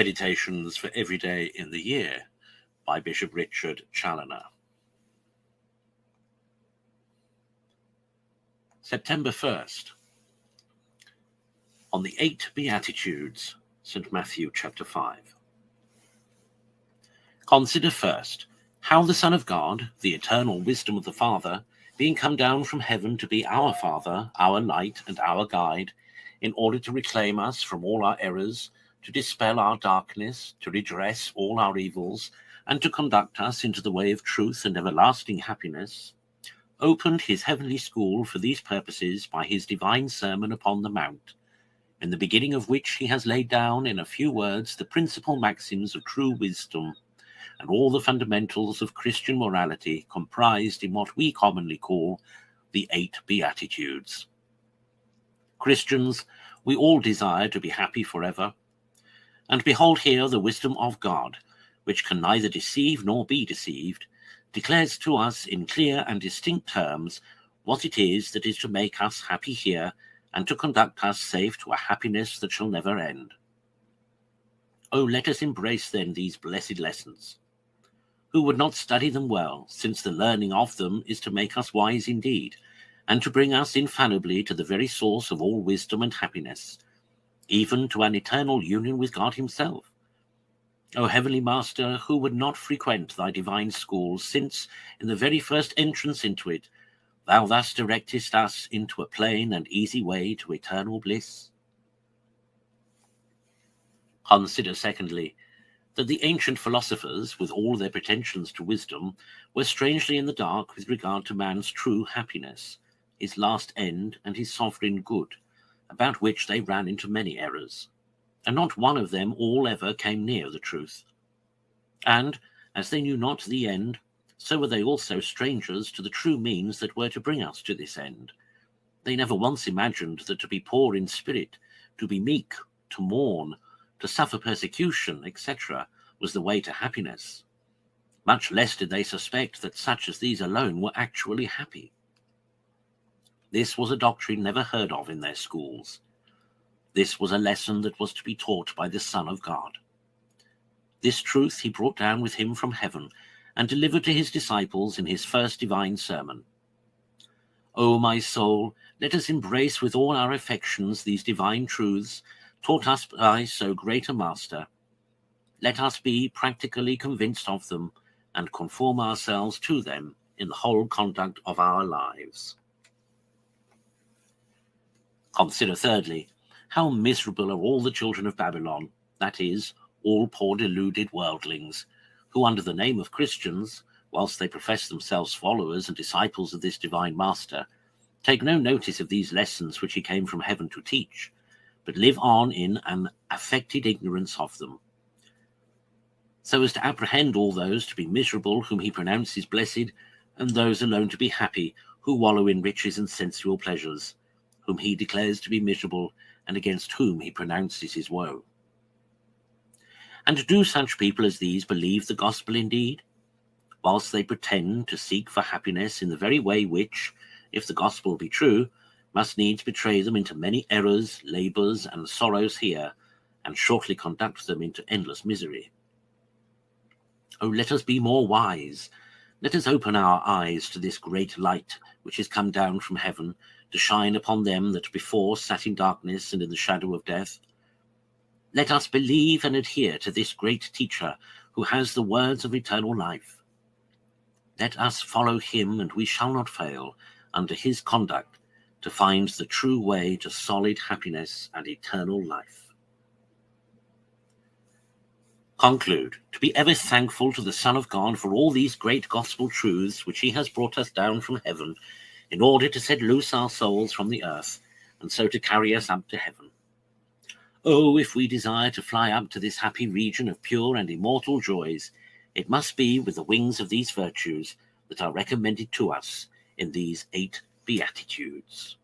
Meditations for Every Day in the Year by Bishop Richard Challoner. September 1st. On the 8 Beatitudes, St. Matthew chapter 5. Consider first how the Son of God, the eternal wisdom of the Father, being come down from heaven to be our Father, our light and our guide, in order to reclaim us from all our errors, to dispel our darkness, to redress all our evils, and to conduct us into the way of truth and everlasting happiness, opened his heavenly school for these purposes by his divine Sermon upon the Mount, in the beginning of which he has laid down in a few words the principal maxims of true wisdom and all the fundamentals of Christian morality comprised in what we commonly call the 8 Beatitudes. Christians, we all desire to be happy forever, and behold here the wisdom of God, which can neither deceive nor be deceived, declares to us in clear and distinct terms what it is that is to make us happy here and to conduct us safe to a happiness that shall never end. Oh, let us embrace then these blessed lessons. Who would not study them well, since the learning of them is to make us wise indeed, and to bring us infallibly to the very source of all wisdom and happiness, even to an eternal union with God himself? O Heavenly Master, who would not frequent thy divine school, since, in the very first entrance into it, thou thus directest us into a plain and easy way to eternal bliss? Consider, secondly, that the ancient philosophers, with all their pretensions to wisdom, were strangely in the dark with regard to man's true happiness, his last end and his sovereign good, about which they ran into many errors, and not one of them all ever came near the truth. And, as they knew not the end, so were they also strangers to the true means that were to bring us to this end. They never once imagined that to be poor in spirit, to be meek, to mourn, to suffer persecution, etc., was the way to happiness. Much less did they suspect that such as these alone were actually happy. This was a doctrine never heard of in their schools. This was a lesson that was to be taught by the Son of God. This truth he brought down with him from heaven and delivered to his disciples in his first divine sermon. O my soul, let us embrace with all our affections these divine truths taught us by so great a master. Let us be practically convinced of them and conform ourselves to them in the whole conduct of our lives. Consider thirdly, how miserable are all the children of Babylon, that is, all poor deluded worldlings, who under the name of Christians, whilst they profess themselves followers and disciples of this divine master, take no notice of these lessons which he came from heaven to teach, but live on in an affected ignorance of them, so as to apprehend all those to be miserable whom he pronounces blessed, and those alone to be happy who wallow in riches and sensual pleasures, whom he declares to be miserable, and against whom he pronounces his woe. And do such people as these believe the gospel indeed, whilst they pretend to seek for happiness in the very way which, if the gospel be true, must needs betray them into many errors, labours, and sorrows here, and shortly conduct them into endless misery? Oh, let us be more wise. Let us open our eyes to this great light which is come down from heaven, to shine upon them that before sat in darkness and in the shadow of death. Let us believe and adhere to this great teacher who has the words of eternal life. Let us follow him, and we shall not fail, under his conduct, to find the true way to solid happiness and eternal life. Conclude, to be ever thankful to the Son of God for all these great gospel truths which he has brought us down from heaven, in order to set loose our souls from the earth, and so to carry us up to heaven. Oh, if we desire to fly up to this happy region of pure and immortal joys, it must be with the wings of these virtues that are recommended to us in these 8 Beatitudes.